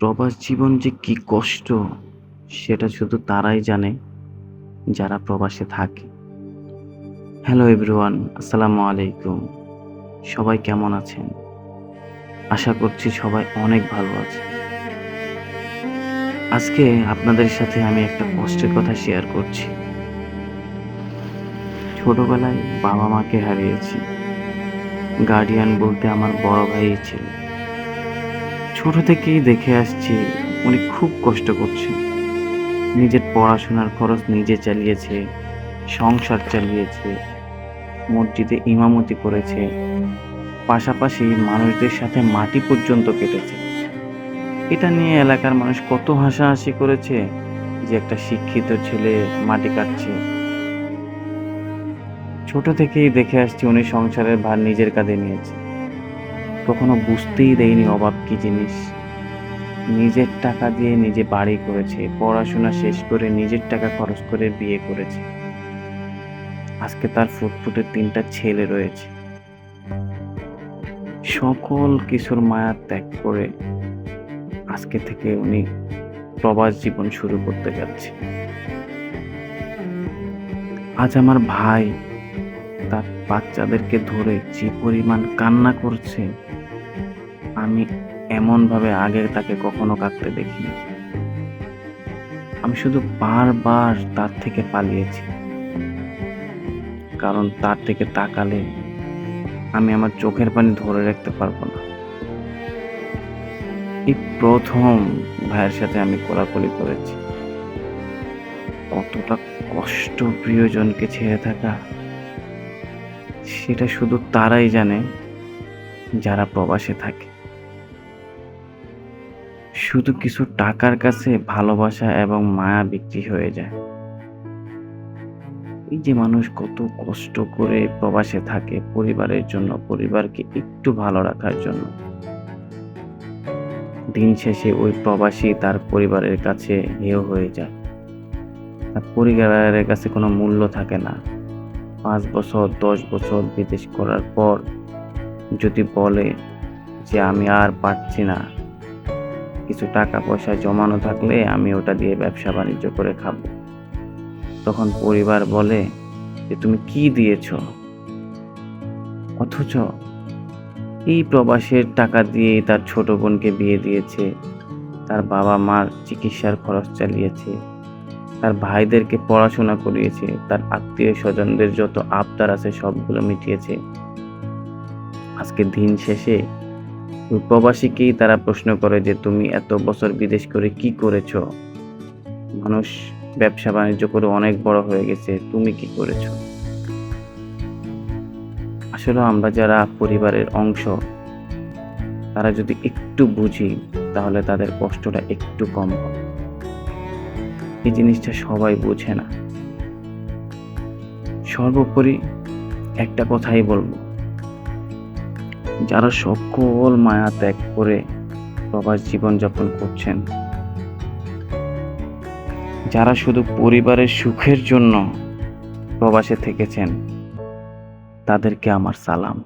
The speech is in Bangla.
প্রবাস জীবন যে কি কষ্ট সেটা শুধু তারাই জানে যারা প্রবাসে থাকে। হ্যালো এভরিওয়ান, আসসালামু আলাইকুম। সবাই কেমন আছেন? আশা করছি সবাই অনেক ভালো আছে। আজকে আপনাদের সাথে আমি একটা কষ্টের কথা শেয়ার করছি। ছোটবেলায় বাবা মাকে হারিয়েছি। গার্ডিয়ান বলতে আমার বড় ভাইই ছিল। ছোট থেকেই দেখে আসছি উনি খুব কষ্ট করছে। নিজের পড়াশোনার খরচ নিজে চালিয়েছে, সংসার চালিয়েছে, মসজিদে ইমামতি করেছে, পাশাপাশি মানুষদের সাথে মাটি পর্যন্ত কেটেছে। এটা নিয়ে এলাকার মানুষ কত হাসাহাসি করেছে যে একটা শিক্ষিত ছেলে মাটি কাটছে। ছোট থেকেই দেখে আসছি উনি সংসারের ভার নিজের কাঁধে নিয়েছে। কখনো বুঝতেই দেয়নি অভাব কি জিনিস। নিজের টাকা দিয়ে নিজে বাড়ি করেছে, পড়াশোনা শেষ করে নিজের টাকা খরচ করে বিয়ে করেছে। আজকে তার ফুটফুটে 3টা ছেলে রয়েছে। সকল কিছুর মায়া ত্যাগ করে আজকে থেকে উনি প্রবাস জীবন শুরু করতে যাচ্ছে। আজ আমার ভাই তার বাচ্চাদেরকে ধরে যে পরিমাণ কান্না করছে, আমি এমনভাবে আগে তাকে কখনো কাঁদতে দেখিনি। আমি শুধু বারবার তার থেকে পালিয়েছি, কারণ তার থেকে তাকালে আমি আমার চোখের পানি ধরে রাখতে পারবো না। এই প্রথম ভাইয়ের সাথে আমি কোলাকুলি করেছি। কতটা কষ্ট প্রিয়জনকে ছেড়ে থাকা, সেটা শুধু তারাই জানে যারা প্রবাসে থাকে। শুধু কিছু টাকার কাছে ভালোবাসা এবং মায়া বিক্রি হয়ে যায়। এই যে মানুষ কত কষ্ট করে প্রবাসে থাকে পরিবারের জন্য, পরিবারকে একটু ভালো রাখার জন্য, দিন শেষে ওই প্রবাসী তার পরিবারের কাছে হেয় হয়ে যায়। তার পরিবারের কাছে কোনো মূল্য থাকে না। 5 বছর 10 বছর বিদেশ করার পর যদি বলে যে আমি আর পারছি না, কিছু টাকা পয়সা জমানো থাকলে আমি ওটা দিয়ে ব্যবসা বাণিজ্য করে খাবো, তখন পরিবার বলে যে তুমি কি দিয়েছো? অথচ এই প্রবাসের টাকা দিয়ে তার ছোট বোনকে বিয়ে দিয়েছে, তার বাবা মার চিকিৎসার খরচ চালিয়েছে, তার ভাইদেরকে পড়াশোনা করিয়েছে, তার আত্মীয় স্বজনদের যত আবদার আছে সবগুলো মিটিয়েছে। আজকে দিন শেষে ওই প্রবাসীকেই তারা প্রশ্ন করে যে তুমি এত বছর বিদেশ করে কি করেছো? মানুষ ব্যবসা বাণিজ্য করে অনেক বড় হয়ে গেছে, তুমি কি করেছো? আসলে আমরা যারা পরিবারের অংশ, তারা যদি একটু বুঝি তাহলে তাদের কষ্টটা একটু কম হবে। এই জিনিসটা সবাই বোঝে না। সর্বোপরি একটা কথাই বলবো, যারা সকল মায়া ত্যাগ করে প্রবাস জীবন যাপন করছেন, যারা শুধু পরিবারের সুখের জন্য প্রবাসে থেকেছেন, তাদেরকে আমার সালাম।